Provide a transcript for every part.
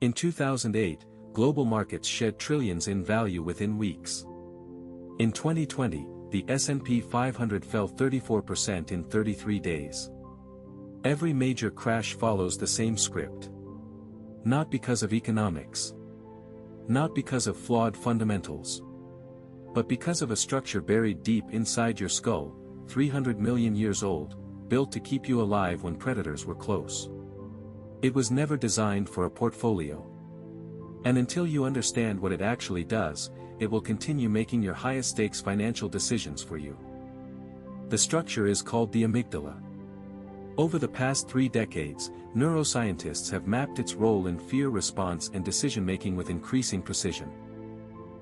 In 2008, global markets shed trillions in value within weeks. In 2020, the S&P 500 fell 34% in 33 days. Every major crash follows the same script. Not because of economics. Not because of flawed fundamentals. But because of a structure buried deep inside your skull, 300 million years old, built to keep you alive when predators were close. It was never designed for a portfolio. And until you understand what it actually does, it will continue making your highest stakes financial decisions for you. The structure is called the amygdala. Over the past 3 decades, neuroscientists have mapped its role in fear response and decision-making with increasing precision.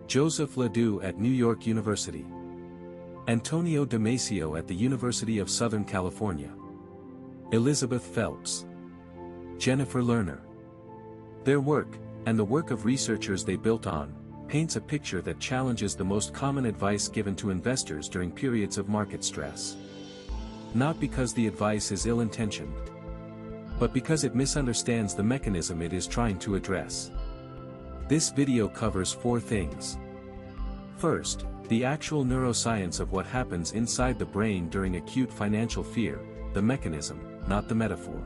Joseph Ledoux at New York University. Antonio Damasio at the University of Southern California. Elizabeth Phelps. Jennifer Lerner. Their work, and the work of researchers they built on, paints a picture that challenges the most common advice given to investors during periods of market stress. Not because the advice is ill-intentioned, but because it misunderstands the mechanism it is trying to address. This video covers 4 things. First, the actual neuroscience of what happens inside the brain during acute financial fear, the mechanism, not the metaphor.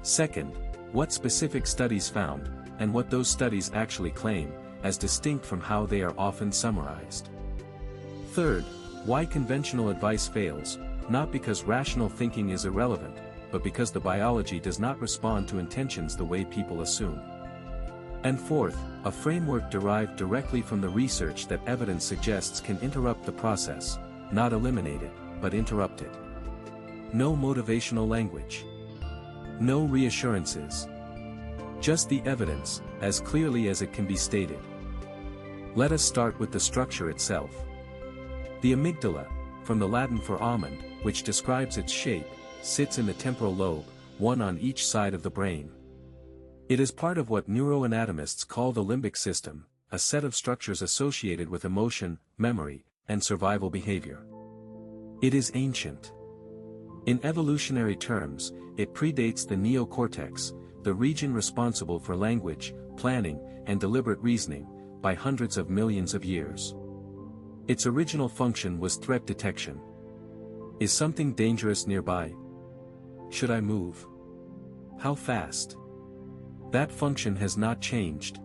Second, what specific studies found, and what those studies actually claim, as distinct from how they are often summarized. Third, why conventional advice fails, not because rational thinking is irrelevant, but because the biology does not respond to intentions the way people assume. And fourth, a framework derived directly from the research that evidence suggests can interrupt the process, not eliminate it, but interrupt it. No motivational language. No reassurances. Just the evidence, as clearly as it can be stated. Let us start with the structure itself. The amygdala, from the Latin for almond, which describes its shape, sits in the temporal lobe, one on each side of the brain. It is part of what neuroanatomists call the limbic system, a set of structures associated with emotion, memory, and survival behavior. It is ancient. In evolutionary terms, it predates the neocortex, the region responsible for language, planning, and deliberate reasoning, by hundreds of millions of years. Its original function was threat detection. Is something dangerous nearby? Should I move? How fast? That function has not changed.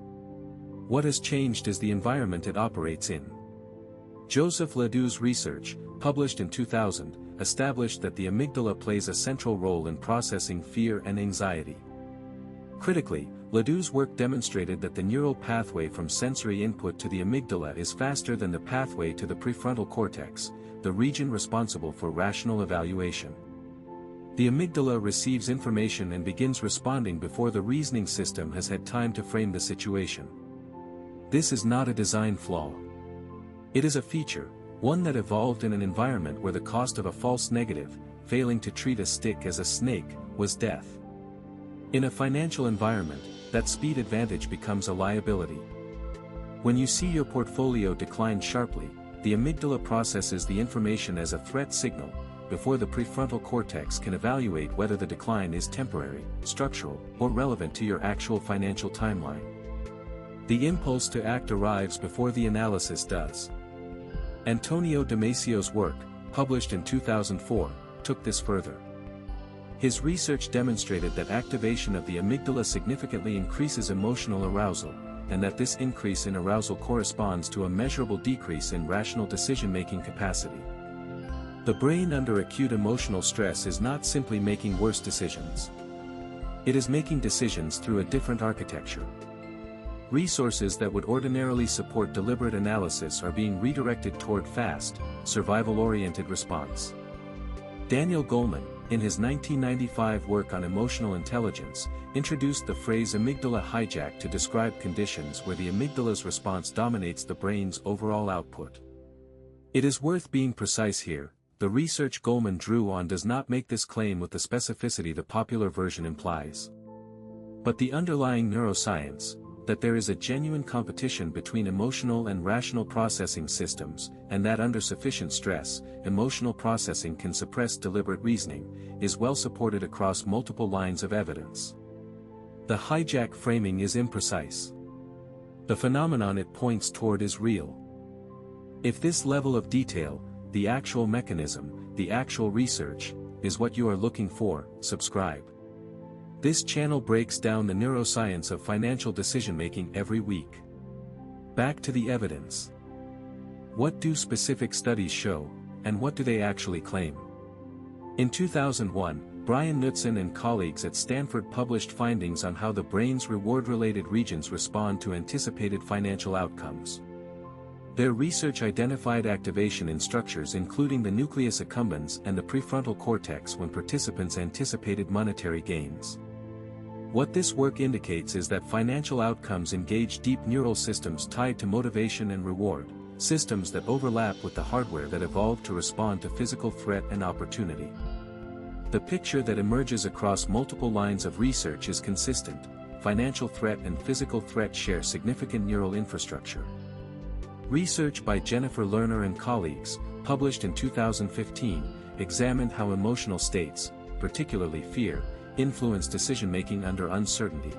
What has changed is the environment it operates in. Joseph Ledoux's research, published in 2000, established that the amygdala plays a central role in processing fear and anxiety. Critically, Ledoux's work demonstrated that the neural pathway from sensory input to the amygdala is faster than the pathway to the prefrontal cortex, the region responsible for rational evaluation. The amygdala receives information and begins responding before the reasoning system has had time to frame the situation. This is not a design flaw. It is a feature, one that evolved in an environment where the cost of a false negative, failing to treat a stick as a snake, was death. In a financial environment, that speed advantage becomes a liability. When you see your portfolio decline sharply, the amygdala processes the information as a threat signal, before the prefrontal cortex can evaluate whether the decline is temporary, structural, or relevant to your actual financial timeline. The impulse to act arrives before the analysis does. Antonio Damasio's work, published in 2004, took this further. His research demonstrated that activation of the amygdala significantly increases emotional arousal, and that this increase in arousal corresponds to a measurable decrease in rational decision-making capacity. The brain under acute emotional stress is not simply making worse decisions. It is making decisions through a different architecture. Resources that would ordinarily support deliberate analysis are being redirected toward fast, survival-oriented response. Daniel Goleman, in his 1995 work on emotional intelligence, introduced the phrase amygdala hijack to describe conditions where the amygdala's response dominates the brain's overall output. It is worth being precise here, the research Goleman drew on does not make this claim with the specificity the popular version implies. But the underlying neuroscience, that there is a genuine competition between emotional and rational processing systems, and that under sufficient stress, emotional processing can suppress deliberate reasoning, is well supported across multiple lines of evidence. The hijack framing is imprecise. The phenomenon it points toward is real. If this level of detail, the actual mechanism, the actual research, is what you are looking for, subscribe. This channel breaks down the neuroscience of financial decision-making every week. Back to the evidence. What do specific studies show, and what do they actually claim? In 2001, Brian Knudsen and colleagues at Stanford published findings on how the brain's reward-related regions respond to anticipated financial outcomes. Their research identified activation in structures including the nucleus accumbens and the prefrontal cortex when participants anticipated monetary gains. What this work indicates is that financial outcomes engage deep neural systems tied to motivation and reward, systems that overlap with the hardware that evolved to respond to physical threat and opportunity. The picture that emerges across multiple lines of research is consistent: financial threat and physical threat share significant neural infrastructure. Research by Jennifer Lerner and colleagues, published in 2015, examined how emotional states, particularly fear, influence decision-making under uncertainty.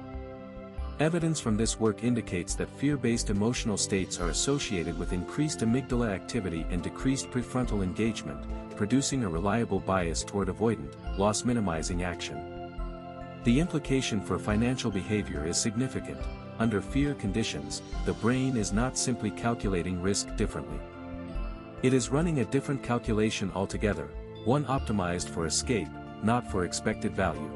Evidence from this work indicates that fear-based emotional states are associated with increased amygdala activity and decreased prefrontal engagement, producing a reliable bias toward avoidant, loss-minimizing action. The implication for financial behavior is significant. Under fear conditions, the brain is not simply calculating risk differently. It is running a different calculation altogether, one optimized for escape, not for expected value.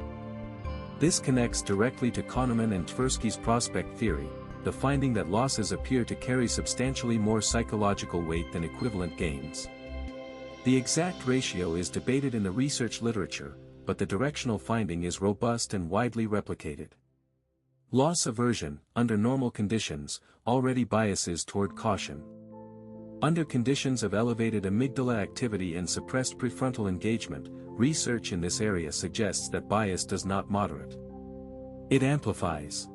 This connects directly to Kahneman and Tversky's prospect theory, the finding that losses appear to carry substantially more psychological weight than equivalent gains. The exact ratio is debated in the research literature, but the directional finding is robust and widely replicated. Loss aversion, under normal conditions, already biases toward caution. Under conditions of elevated amygdala activity and suppressed prefrontal engagement, research in this area suggests that bias does not moderate. It amplifies.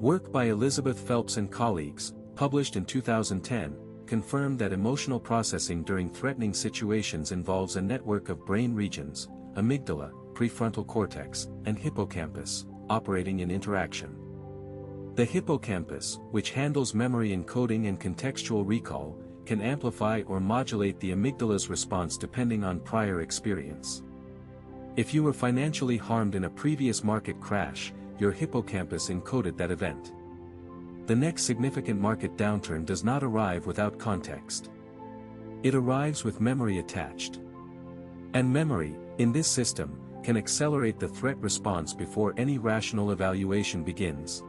Work by Elizabeth Phelps and colleagues, published in 2010, confirmed that emotional processing during threatening situations involves a network of brain regions, amygdala, prefrontal cortex, and hippocampus, operating in interaction. The hippocampus, which handles memory encoding and contextual recall, can amplify or modulate the amygdala's response depending on prior experience. If you were financially harmed in a previous market crash, your hippocampus encoded that event. The next significant market downturn does not arrive without context. It arrives with memory attached. And memory, in this system, can accelerate the threat response before any rational evaluation begins.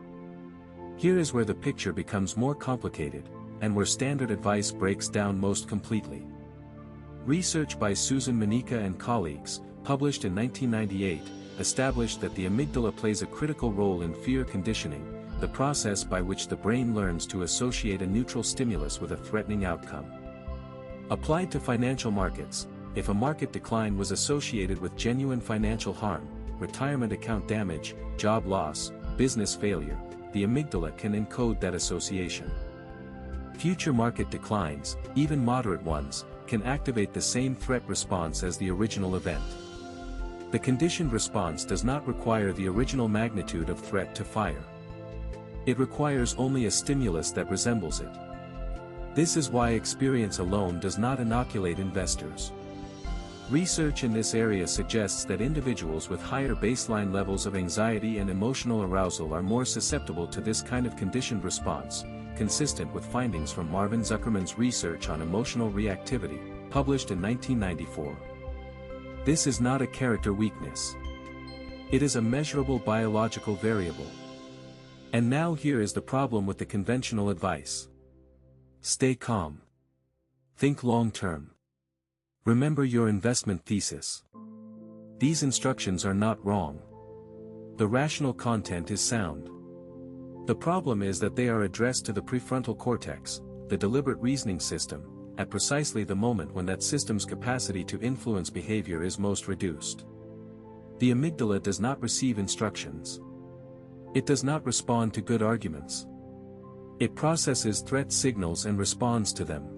Here is where the picture becomes more complicated, and where standard advice breaks down most completely. Research by Susan Manica and colleagues, published in 1998, established that the amygdala plays a critical role in fear conditioning, the process by which the brain learns to associate a neutral stimulus with a threatening outcome. Applied to financial markets, if a market decline was associated with genuine financial harm, retirement account damage, job loss, business failure, the amygdala can encode that association. Future market declines, even moderate ones, can activate the same threat response as the original event. The conditioned response does not require the original magnitude of threat to fire. It requires only a stimulus that resembles it. This is why experience alone does not inoculate investors. Research in this area suggests that individuals with higher baseline levels of anxiety and emotional arousal are more susceptible to this kind of conditioned response, consistent with findings from Marvin Zuckerman's research on emotional reactivity, published in 1994. This is not a character weakness. It is a measurable biological variable. And now here is the problem with the conventional advice. Stay calm. Think long-term. Remember your investment thesis. These instructions are not wrong. The rational content is sound. The problem is that they are addressed to the prefrontal cortex, the deliberate reasoning system, at precisely the moment when that system's capacity to influence behavior is most reduced. The amygdala does not receive instructions. It does not respond to good arguments. It processes threat signals and responds to them.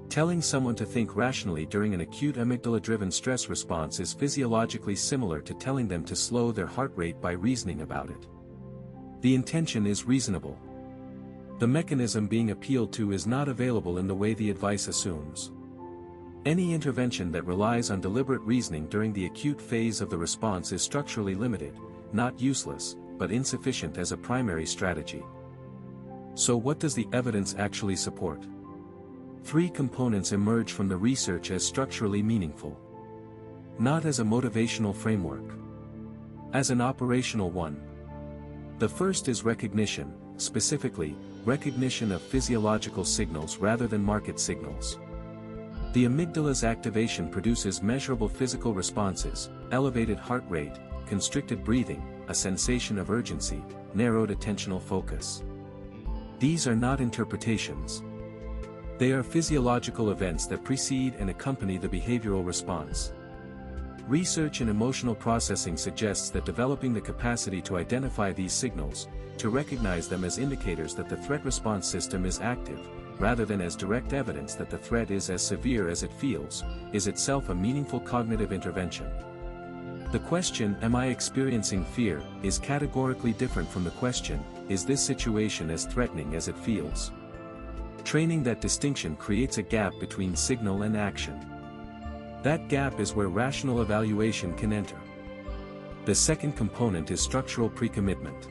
Telling someone to think rationally during an acute amygdala-driven stress response is physiologically similar to telling them to slow their heart rate by reasoning about it. The intention is reasonable. The mechanism being appealed to is not available in the way the advice assumes. Any intervention that relies on deliberate reasoning during the acute phase of the response is structurally limited, not useless, but insufficient as a primary strategy. So what does the evidence actually support? 3 components emerge from the research as structurally meaningful. Not as a motivational framework. As an operational one. The first is recognition, specifically, recognition of physiological signals rather than market signals. The amygdala's activation produces measurable physical responses, elevated heart rate, constricted breathing, a sensation of urgency, narrowed attentional focus. These are not interpretations. They are physiological events that precede and accompany the behavioral response. Research in emotional processing suggests that developing the capacity to identify these signals, to recognize them as indicators that the threat response system is active, rather than as direct evidence that the threat is as severe as it feels, is itself a meaningful cognitive intervention. The question, "Am I experiencing fear?" is categorically different from the question, "Is this situation as threatening as it feels?" Training that distinction creates a gap between signal and action. That gap is where rational evaluation can enter. The second component is structural pre-commitment.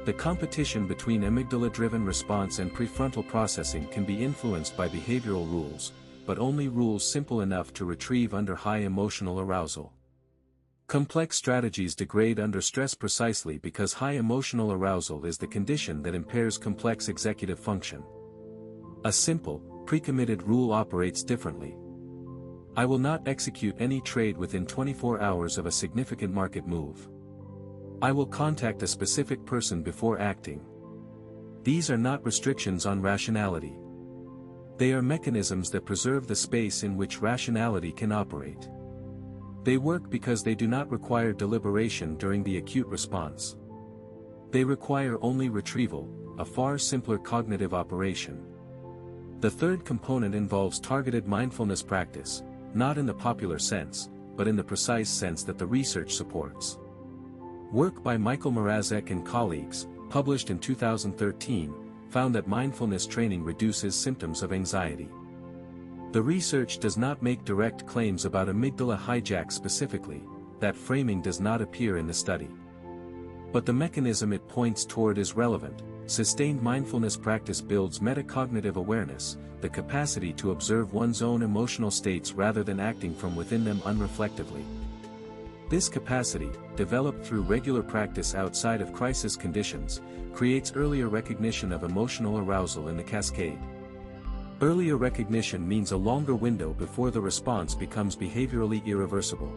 The competition between amygdala-driven response and prefrontal processing can be influenced by behavioral rules, but only rules simple enough to retrieve under high emotional arousal. Complex strategies degrade under stress precisely because high emotional arousal is the condition that impairs complex executive function. A simple, pre-committed rule operates differently. I will not execute any trade within 24 hours of a significant market move. I will contact a specific person before acting. These are not restrictions on rationality. They are mechanisms that preserve the space in which rationality can operate. They work because they do not require deliberation during the acute response. They require only retrieval, a far simpler cognitive operation. The third component involves targeted mindfulness practice, not in the popular sense, but in the precise sense that the research supports. Work by Michael Mrazek and colleagues, published in 2013, found that mindfulness training reduces symptoms of anxiety. The research does not make direct claims about amygdala hijack specifically, that framing does not appear in the study. But the mechanism it points toward is relevant. Sustained mindfulness practice builds metacognitive awareness, the capacity to observe one's own emotional states rather than acting from within them unreflectively. This capacity, developed through regular practice outside of crisis conditions, creates earlier recognition of emotional arousal in the cascade. Earlier recognition means a longer window before the response becomes behaviorally irreversible.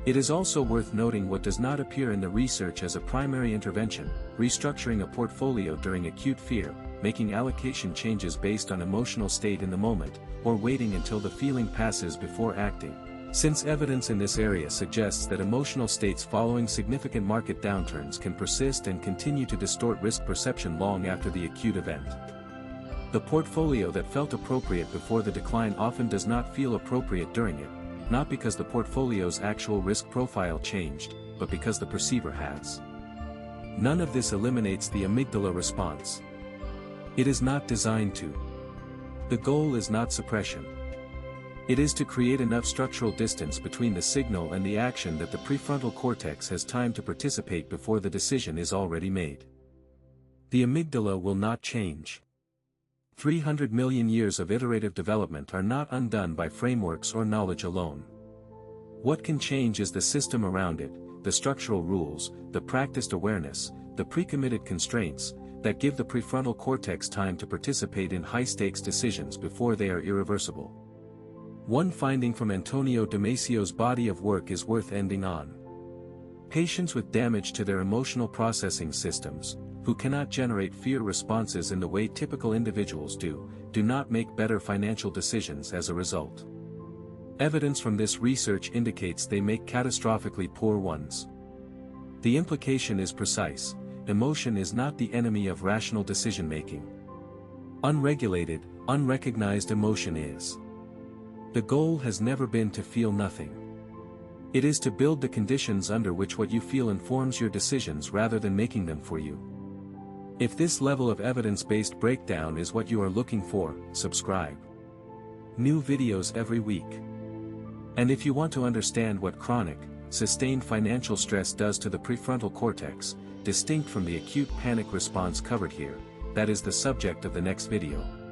It is also worth noting what does not appear in the research as a primary intervention: restructuring a portfolio during acute fear, making allocation changes based on emotional state in the moment, or waiting until the feeling passes before acting. Since evidence in this area suggests that emotional states following significant market downturns can persist and continue to distort risk perception long after the acute event. The portfolio that felt appropriate before the decline often does not feel appropriate during it, not because the portfolio's actual risk profile changed, but because the perceiver has. None of this eliminates the amygdala response. It is not designed to. The goal is not suppression. It is to create enough structural distance between the signal and the action that the prefrontal cortex has time to participate before the decision is already made. The amygdala will not change. 300 million years of iterative development are not undone by frameworks or knowledge alone. What can change is the system around it, the structural rules, the practiced awareness, the pre-committed constraints, that give the prefrontal cortex time to participate in high-stakes decisions before they are irreversible. One finding from Antonio Damasio's body of work is worth ending on. Patients with damage to their emotional processing systems, who cannot generate fear responses in the way typical individuals do not make better financial decisions as a result. Evidence from this research indicates they make catastrophically poor ones. The implication is precise: emotion is not the enemy of rational decision-making. Unregulated, unrecognized emotion is. The goal has never been to feel nothing. It is to build the conditions under which what you feel informs your decisions rather than making them for you. If this level of evidence-based breakdown is what you are looking for, subscribe. New videos every week. And if you want to understand what chronic, sustained financial stress does to the prefrontal cortex, distinct from the acute panic response covered here, that is the subject of the next video.